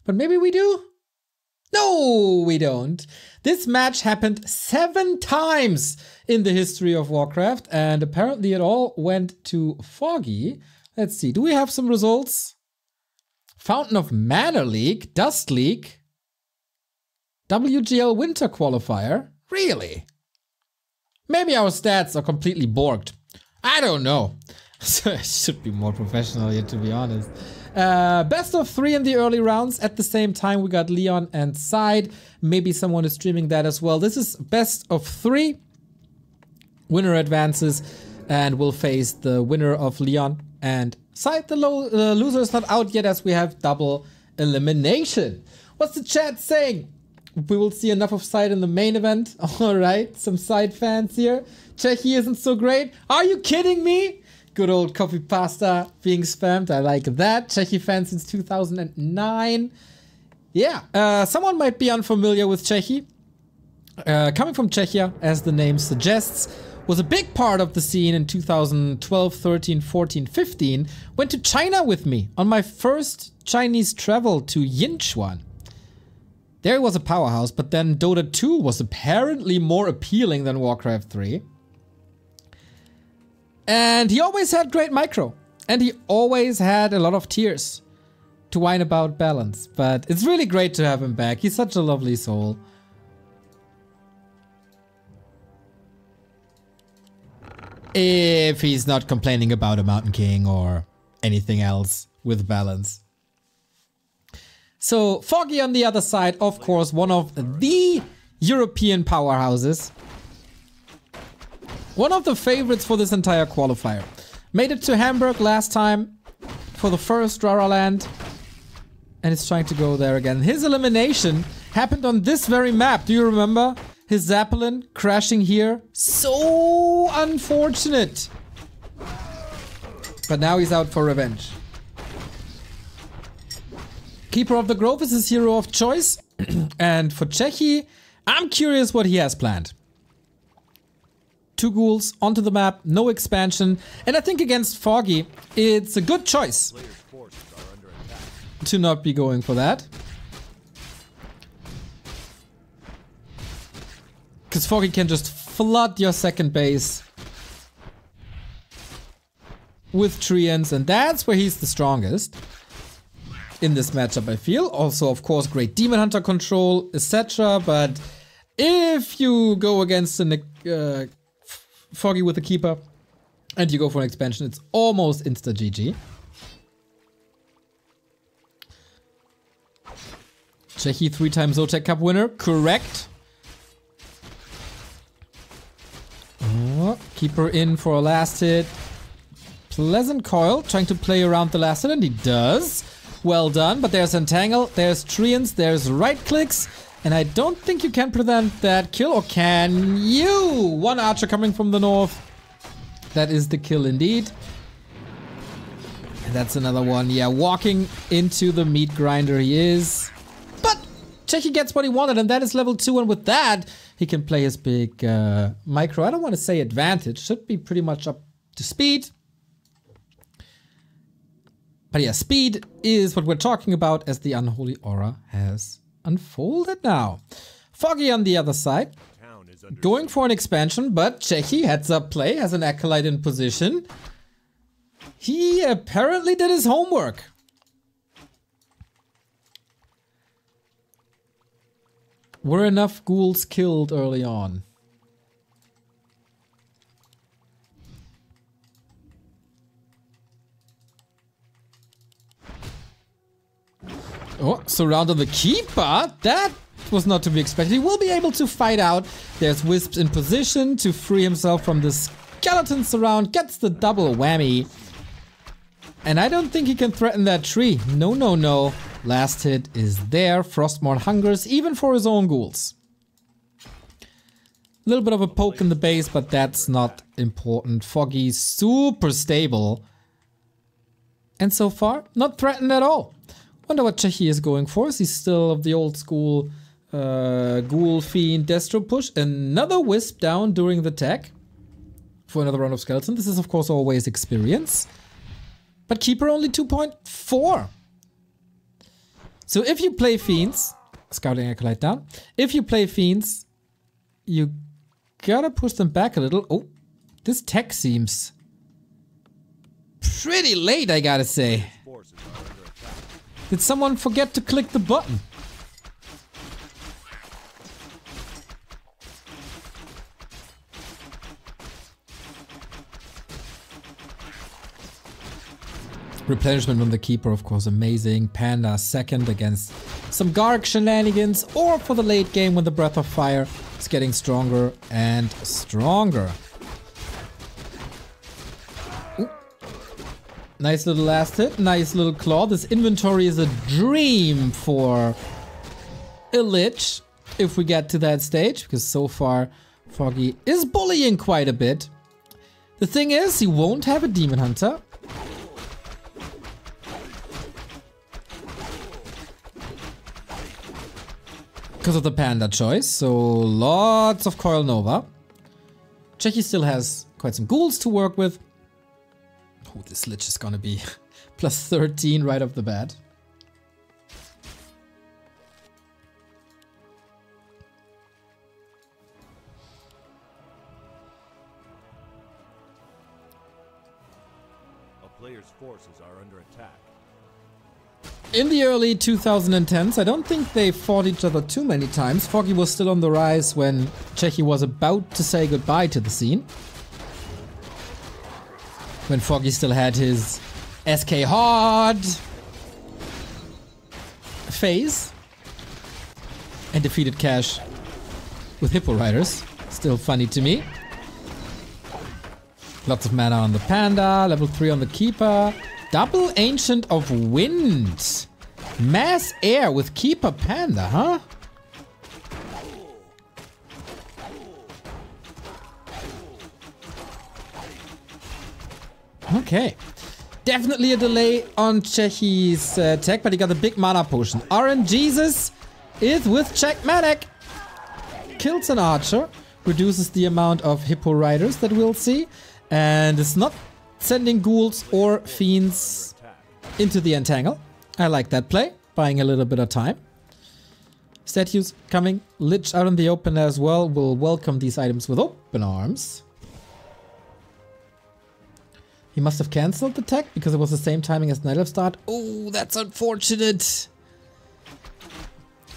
But maybe we do? No, we don't. This match happened 7 times in the history of Warcraft, and apparently it all went to Foggy. Let's see, do we have some results? Fountain of Mana League, Dust League, WGL Winter Qualifier? Really? Maybe our stats are completely borked. I don't know. So it should be more professional here, to be honest. Best of 3 in the early rounds. At the same time, we got Leon and Side. Maybe someone is streaming that as well. This is best of 3. Winner advances and will face the winner of Leon and Side. The loser is not out yet as we have double elimination. What's the chat saying? We will see enough of Side in the main event. Alright, some Side fans here. Cechi isn't so great. Are you kidding me? Good old coffee pasta being spammed. I like that. Cechi fan since 2009. Yeah, someone might be unfamiliar with Cechi. Coming from Czechia, as the name suggests, was a big part of the scene in 2012, 13, 14, 15. Went to China with me on my first Chinese travel to Yinchuan. There he was a powerhouse, but then Dota 2 was apparently more appealing than Warcraft 3. And he always had great micro. And he always had a lot of tears to whine about balance. But it's really great to have him back. He's such a lovely soul. If he's not complaining about a Mountain King or anything else with balance. So Foggy on the other side, of course, one of the European powerhouses. One of the favorites for this entire qualifier. Made it to Hamburg last time for the first Rara Land. And is trying to go there again. His elimination happened on this very map. Do you remember? His Zeppelin crashing here. So unfortunate. But now he's out for revenge. Keeper of the Grove is his hero of choice. And for Cechi, I'm curious what he has planned. 2 ghouls onto the map, no expansion. And I think against Foggy, it's a good choice to not be going for that. Because Foggy can just flood your second base with Treants, and that's where he's the strongest in this matchup, I feel. Also, of course, great Demon Hunter control, etc. But if you go against a Foggy with a Keeper and you go for an expansion, it's almost insta GG. Cechi 3-time Zotac Cup winner, correct. Oh, Keeper in for a last hit. Pleasant Coil, trying to play around the last hit, and he does. Well done, but there's Entangle, there's Treants, there's right clicks. And I don't think you can prevent that kill, or can you? One archer coming from the north. That is the kill indeed. And that's another one. Yeah, walking into the meat grinder he is. But Cechi gets what he wanted, and that is level 2. And with that, he can play his big micro. I don't want to say advantage. Should be pretty much up to speed. But yeah, speed is what we're talking about, as the Unholy Aura has unfolded now. Foggy on the other side, going for an expansion, but Cechi, heads up play, has an Acolyte in position. He apparently did his homework. Were enough ghouls killed early on? Oh, surrounded the Keeper. That was not to be expected. He will be able to fight out. There's Wisps in position to free himself from the skeleton surround. Gets the double whammy. And I don't think he can threaten that tree. No, no, no. Last hit is there. Frostmourne hungers, even for his own ghouls. A little bit of a poke in the base, but that's not important. Foggy's super stable. And so far, not threatened at all. Wonder what Cechi is going for. Is he still of the old school Ghoul Fiend Destro push? Another Wisp down during the tech for another round of Skeleton. This is of course always experience. But Keeper only 2.4. So if you play Fiends, Scouting Acolyte down. If you play Fiends, you gotta push them back a little. Oh, this tech seems pretty late, I gotta say. Did someone forget to click the button? Replenishment on the Keeper, of course, amazing. Panda second against some Garg shenanigans, or for the late game when the Breath of Fire is getting stronger and stronger. Ooh. Nice little last hit, nice little claw. This inventory is a dream for a Lich if we get to that stage, because so far Foggy is bullying quite a bit. The thing is, he won't have a Demon Hunter. Because of the Panda choice, so lots of Coil Nova. Cechi still has quite some ghouls to work with. Oh, this Lich is gonna be plus 13 right off the bat. A player's forces are under attack. In the early 2010s, I don't think they fought each other too many times. Foggy was still on the rise when Cechi was about to say goodbye to the scene. When Foggy still had his SK hard phase. And defeated Cash with Hippo Riders. Still funny to me. Lots of mana on the Panda, level 3 on the Keeper. Double Ancient of Wind. Mass Air with Keeper Panda, huh? Okay. Definitely a delay on Cechi's tech, but he got a big mana potion. RNGesus is with Checkmanic. Kills an archer. Reduces the amount of Hippo Riders that we'll see. And it's not sending ghouls or fiends into the entangle. I like that play. Buying a little bit of time. Statues coming. Lich out in the open as well. Will welcome these items with open arms. He must have cancelled the tech because it was the same timing as Night Elf start. Oh, that's unfortunate.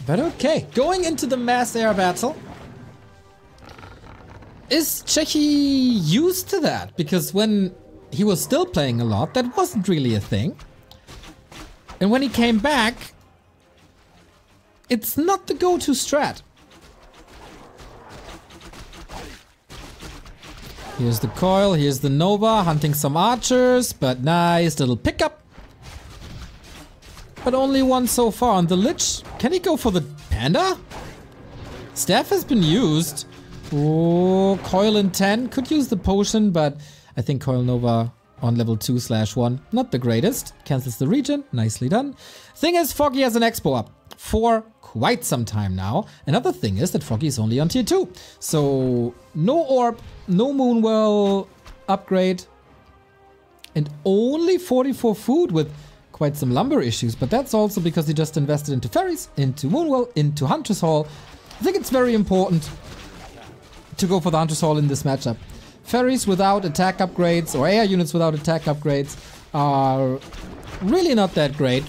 But okay. Going into the mass air battle. Is Cechi used to that? Because when he was still playing a lot, that wasn't really a thing. And when he came back, it's not the go-to strat. Here's the coil, here's the Nova, hunting some archers, but nice little pickup. But only one so far on the Lich. Can he go for the Panda? Staff has been used. Oh, coil in 10. Could use the potion, but I think Coil Nova on level 2/1. Not the greatest. Cancels the regen. Nicely done. Thing is, Foggy has an expo up for quite some time now. Another thing is that Foggy is only on tier 2. So no orb, no Moonwell upgrade. And only 44 food with quite some lumber issues. But that's also because he just invested into ferries, into Moonwell, into Hunter's Hall. I think it's very important to go for the Hunter's Hall in this matchup. Ferries without attack upgrades or air units without attack upgrades are really not that great.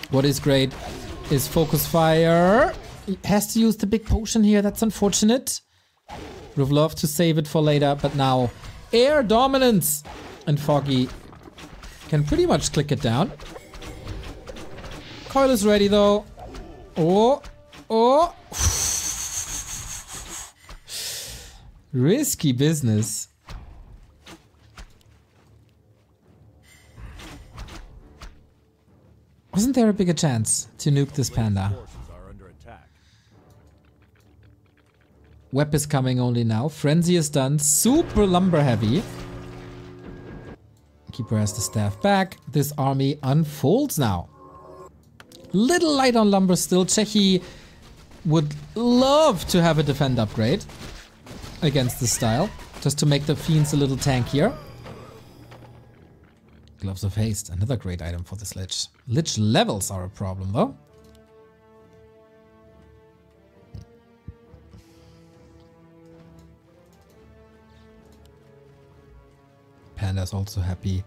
What is great is Focus Fire. He has to use the big potion here. That's unfortunate. Would have loved to save it for later, but now air dominance. And Foggy can pretty much click it down. Coil is ready though. Oh, oh. Risky business. Wasn't there a bigger chance to nuke this Panda? Web is coming only now. Frenzy is done. Super lumber heavy. Keeper has the staff back. This army unfolds now. Little light on lumber still. Cechi would love to have a defend upgrade against this style, just to make the fiends a little tankier. Gloves of Haste, another great item for this Lich. Lich levels are a problem though. is also happy.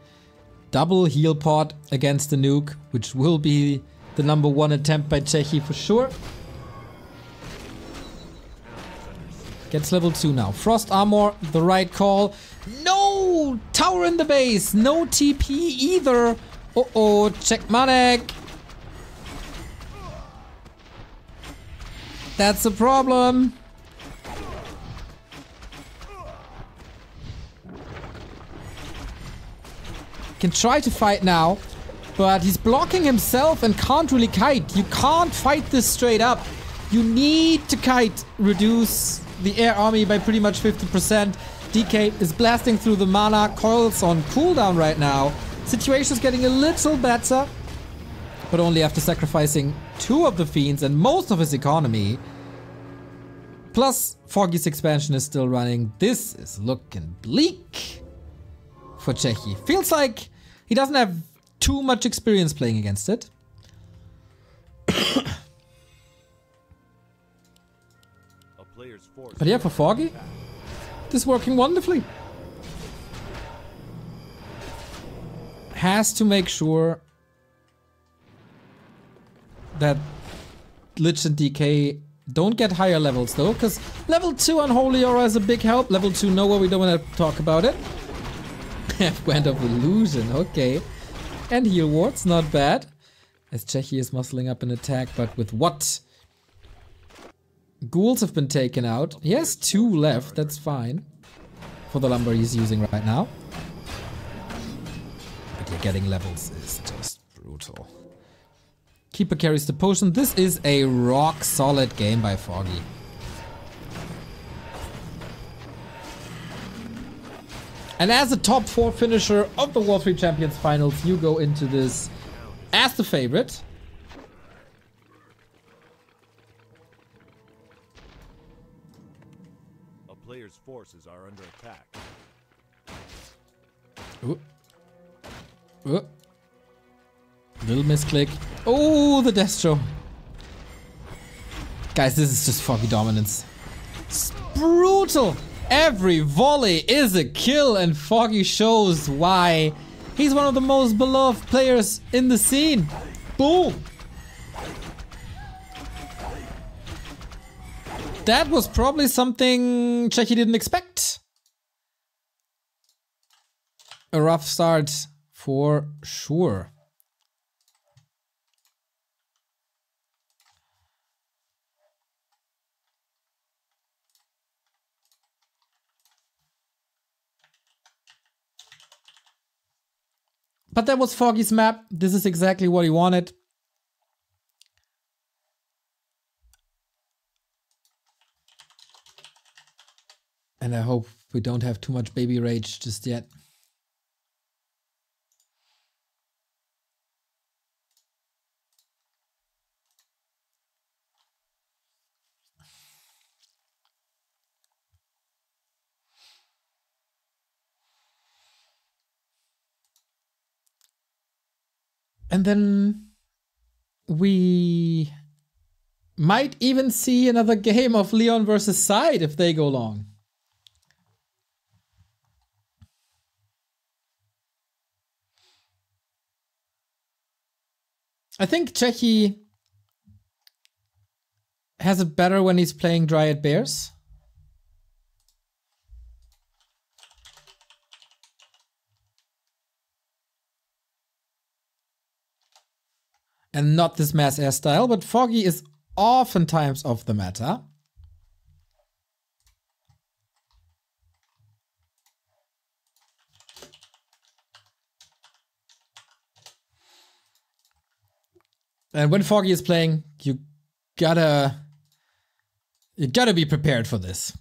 Double heal pod against the nuke, which will be the #1 attempt by Cechi for sure. Gets level 2 now. Frost armor, the right call. No! Tower in the base. No TP either. Uh-oh, Checkmanek. That's a problem. Can try to fight now, but he's blocking himself and can't really kite. You can't fight this straight up. You need to kite, reduce the air army by pretty much 50%. DK is blasting through the mana, coils on cooldown right now. Situation's getting a little better, but only after sacrificing 2 of the fiends and most of his economy. Plus, Foggy's expansion is still running. This is looking bleak for Cechi. Feels like he doesn't have too much experience playing against it. But yeah, for Foggy, this is working wonderfully. Has to make sure that Lich and DK don't get higher levels though, because level 2 Unholy Aura is a big help. Level 2 Nowhere, we don't want to talk about it. Went of Illusion, okay. And Heal Wards, not bad. As Cechi is muscling up an attack, but with what? Ghouls have been taken out. He has 2 left, that's fine. For the lumber he's using right now. But yeah, getting levels is just brutal. Keeper carries the potion. This is a rock solid game by Foggy. And as a top 4 finisher of the Warcraft Champions Finals, you go into this as the favorite. A player's forces are under attack. Ooh. Ooh. Little misclick. Oh, the Destro. Guys, this is just Foggy dominance. It's brutal. Every volley is a kill, and Foggy shows why he's one of the most beloved players in the scene. Boom. That was probably something Cechi didn't expect. A rough start for sure. But that was Foggy's map. This is exactly what he wanted. And I hope we don't have too much baby rage just yet. And then we might even see another game of Leon versus Side if they go long. I think Cechi has it better when he's playing Dryad Bears. And not this mass air style, but Foggy is oftentimes off the meta. And when Foggy is playing, you gotta be prepared for this.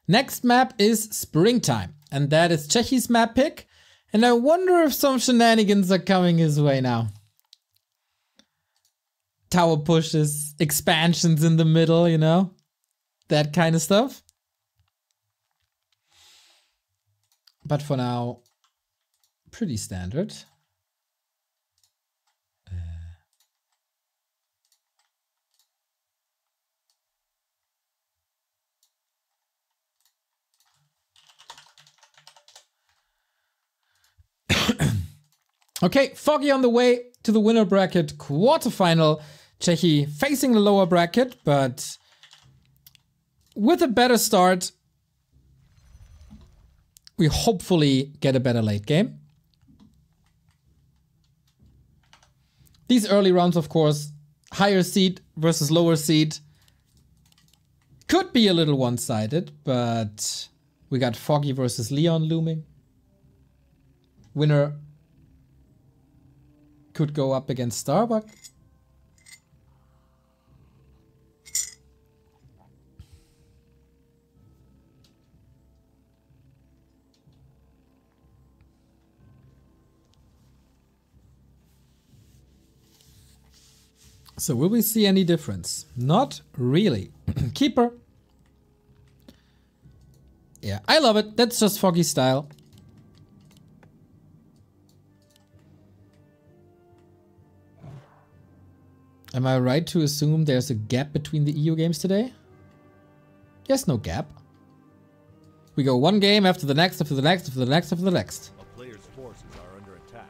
Next map is Springtime, and that is Cechi's map pick. And I wonder if some shenanigans are coming his way now. Tower pushes, expansions in the middle, you know? That kind of stuff. But for now, pretty standard. Okay, Foggy on the way to the winner bracket quarterfinal. Cechi facing the lower bracket, but with a better start, we hopefully get a better late game. These early rounds, of course, higher seed versus lower seed, could be a little one-sided, but we got Foggy versus Leon looming. Winner could go up against Starbuck. So will we see any difference? Not really. Keeper. Yeah, I love it. That's just Foggy style. Am I right to assume there's a gap between the EU games today? Yes, no gap. We go one game after the next, after the next, after the next, after the next. A player's forces are under attack.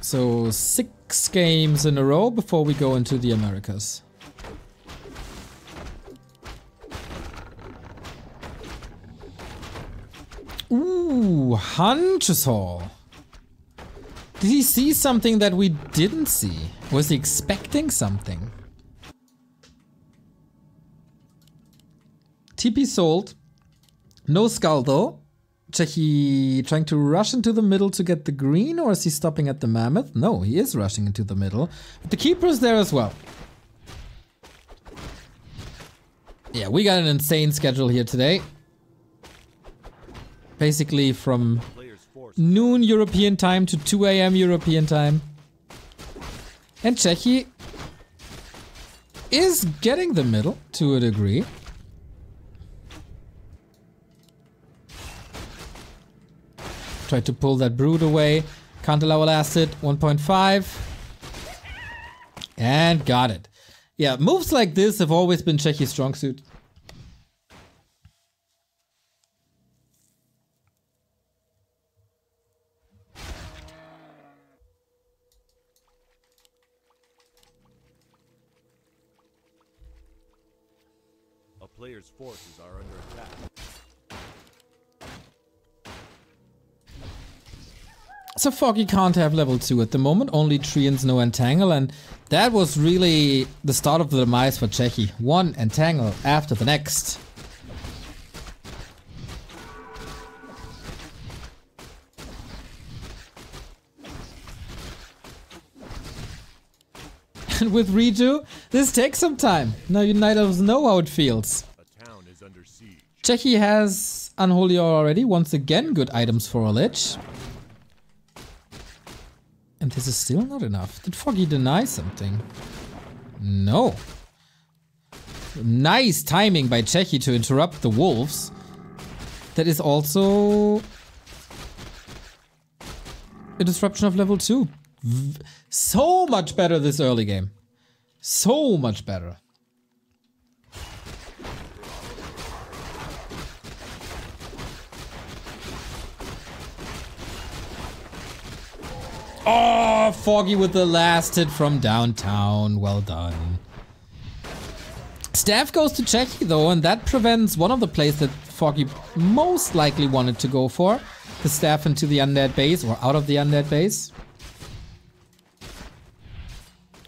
So 6 games in a row before we go into the Americas. Ooh, Hunter's Hall. Did he see something that we didn't see? Was he expecting something? TP sold. No skull though. Cechi trying to rush into the middle to get the green, or is he stopping at the mammoth? No, he is rushing into the middle. But the keeper is there as well. Yeah, we got an insane schedule here today. Basically from noon European time to 2 AM European time. And Cechi is getting the middle to a degree. Tried to pull that brood away. Can't allow last hit. 1.5. And got it. Yeah, moves like this have always been Cechi's strong suit. A player's forces are under attack. So Foggy can't have level 2 at the moment, only Treants, no Entangle, and that was really the start of the demise for Cechi. One Entangle after the next. And with redo, this takes some time. Now you Night Elves know how it feels. A town is under siege. Cechi has Unholy already, once again good items for a Lich. And this is still not enough. Did Foggy deny something? No. Nice timing by Cechi to interrupt the wolves. That is also a disruption of level 2. So much better this early game. So much better. Oh, Foggy with the last hit from downtown. Well done. Staff goes to Cechi though, and that prevents one of the plays that Foggy most likely wanted to go for. The staff into the undead base, or out of the undead base.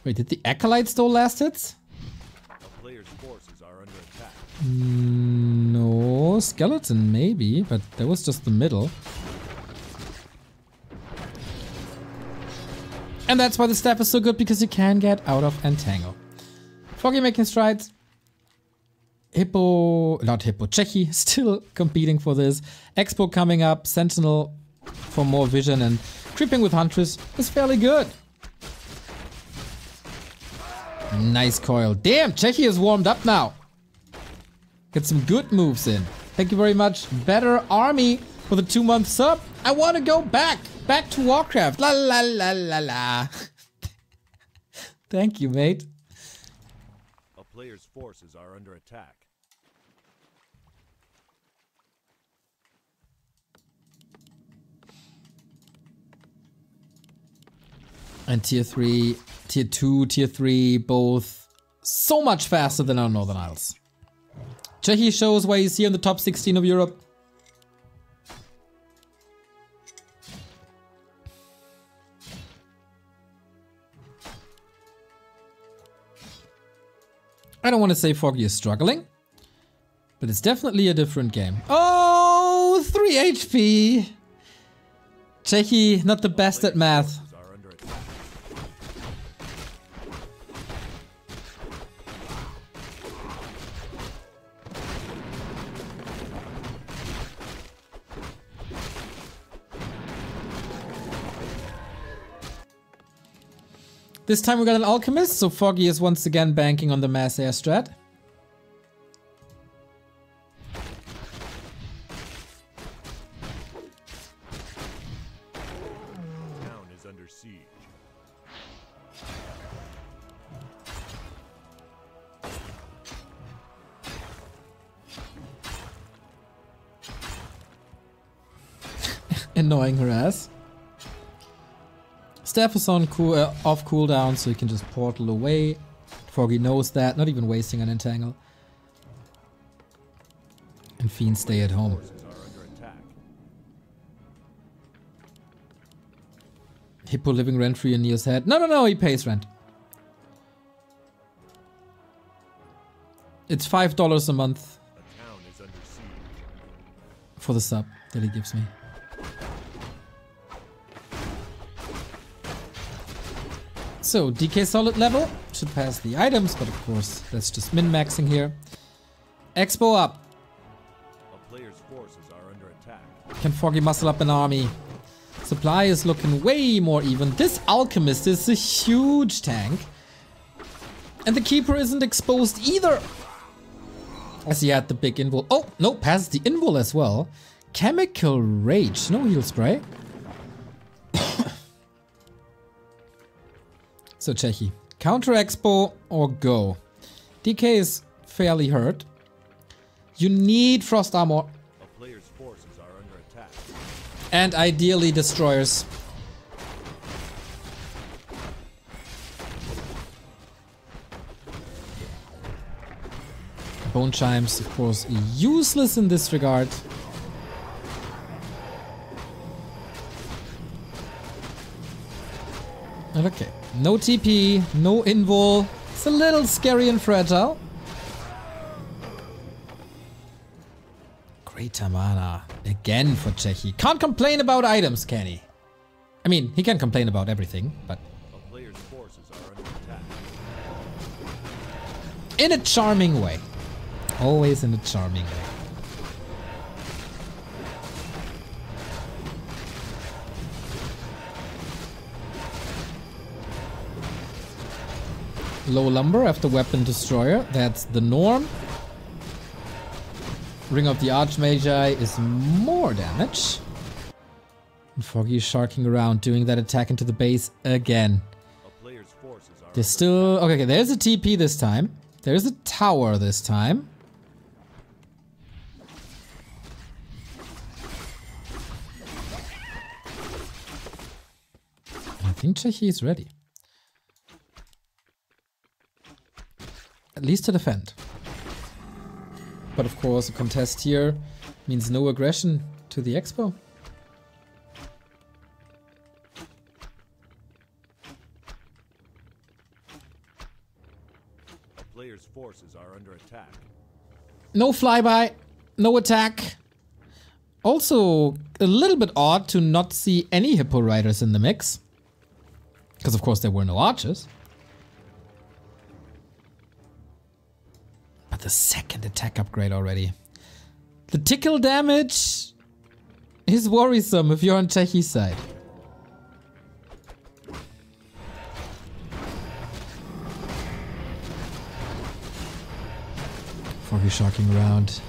Wait, did the Acolyte stole last hits? A player's forces are under attack. No, Skeleton maybe, but that was just the middle. And that's why the staff is so good, because you can get out of Entangle. Foggy making strides. Cechi still competing for this. Expo coming up, Sentinel for more vision, and creeping with Huntress is fairly good. Nice coil. Damn, Cechi is warmed up now. Get some good moves in. Thank you very much, Better Army, for the 2-month sub. I want to go back to Warcraft. La la la la la. Thank you, mate. A player's forces are under attack. And tier 3, tier 2, tier 3, both so much faster than our Northern Isles. Cechi shows why he's here in the top 16 of Europe. I don't want to say Foggy is struggling, but it's definitely a different game. Oh, 3 HP! Cechi, not the best at math. This time we got an alchemist, so Foggy is once again banking on the mass air strat. Town is under siege. Annoying her ass. Staff is on off cooldown, so you can just portal away. Foggy knows that, not even wasting an entangle. And Fiends stay at home. Hippo living rent-free in Neo's head. No, he pays rent. It's $5 a month for the sub that he gives me. So, DK solid level, should pass the items, but of course that's just min-maxing here. Expo up. A player's forces are under attack. Can Foggy muscle up an army? Supply is looking way more even. This alchemist is a huge tank. And the keeper isn't exposed either. As he had the big invul. Oh, no, passes the invul as well. Chemical Rage, no heal spray. So Cechi, counter expo or go. DK is fairly hurt. You need frost armor. A player's forces are under attack. And ideally destroyers. Bone chimes, of course, useless in this regard. Okay. No TP, no invul. It's a little scary and fragile. Great mana. Again for Cechi. Can't complain about items, can he? I mean, he can complain about everything, but... A player's forces are under attack. In a charming way. Always in a charming way. Low lumber after weapon destroyer, that's the norm. Ring of the Archmagi is more damage. And Foggy is sharking around, doing that attack into the base again. A player's forces are There's still... Okay, there's a TP this time. There's a tower this time. I think Cechi is ready. At least to defend. But of course, a contest here means no aggression to the expo. A player's forces are under attack. No flyby, no attack. Also, a little bit odd to not see any Hippo Riders in the mix. Because of course there were no archers. But the second attack upgrade already. The tickle damage is worrisome if you're on Cechi's side. Foggy shocking around.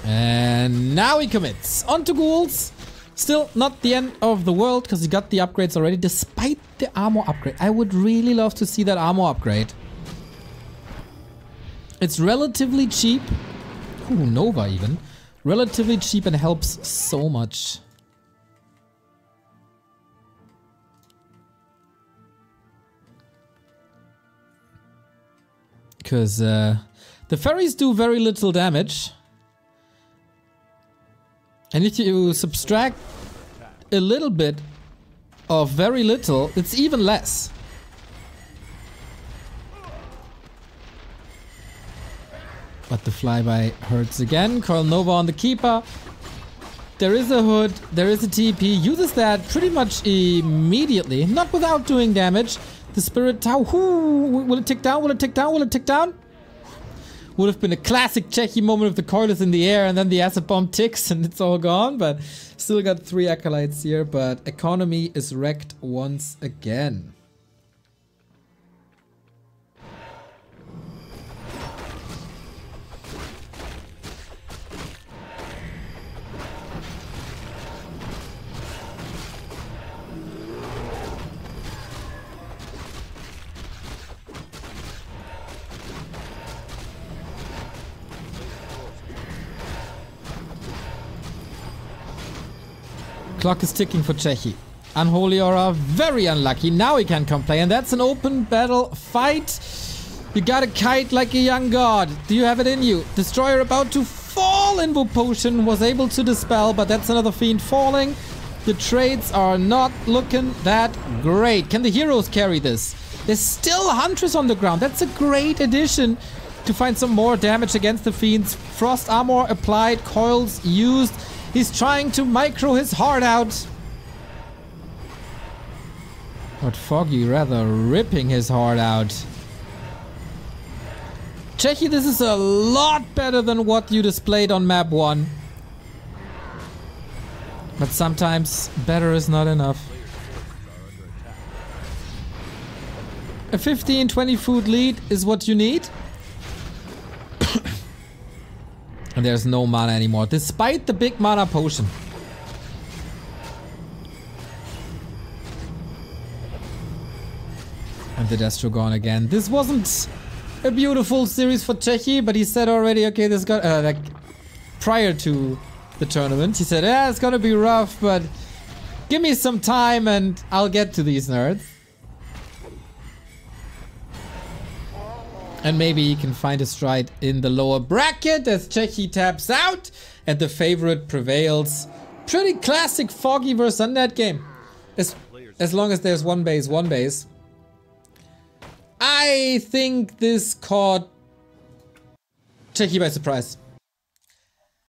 And now he commits. On to ghouls. Still not the end of the world because he got the upgrades already despite the armor upgrade. I would really love to see that armor upgrade. It's relatively cheap. Ooh, Nova even. Relatively cheap and helps so much. Because the fairies do very little damage. And if you subtract a little bit of very little, it's even less. But the flyby hurts again. Coil Nova on the Keeper. There is a hood, there is a TP. Uses that pretty much immediately. Not without doing damage. The Spirit Tower. Will it tick down? Will it tick down? Will it tick down? Would have been a classic Cechi moment if the coil is in the air and then the acid bomb ticks and it's all gone. But still got 3 acolytes here. But economy is wrecked once again. Clock is ticking for Cechi. Unholy Aura, very unlucky. Now he can come play, and that's an open battle fight. You gotta kite like a young god. Do you have it in you? Destroyer about to fall. Invo Potion was able to dispel, but that's another fiend falling. The trades are not looking that great. Can the heroes carry this? There's still Huntress on the ground. That's a great addition to find some more damage against the fiends. Frost armor applied, coils used. He's trying to micro his heart out. But Foggy rather ripping his heart out. Cechi, this is a lot better than what you displayed on map 1. But sometimes better is not enough. A 15-20 food lead is what you need. And there's no mana anymore, despite the big mana potion. And the Destro gone again. This wasn't a beautiful series for Cechi, but he said already, okay, this got like prior to the tournament, he said, yeah, it's gonna be rough, but give me some time and I'll get to these nerds. And maybe he can find a stride in the lower bracket as Cechi taps out and the favorite prevails. Pretty classic Foggy versus Undead game. As long as there's one base. I think this caught Cechi by surprise.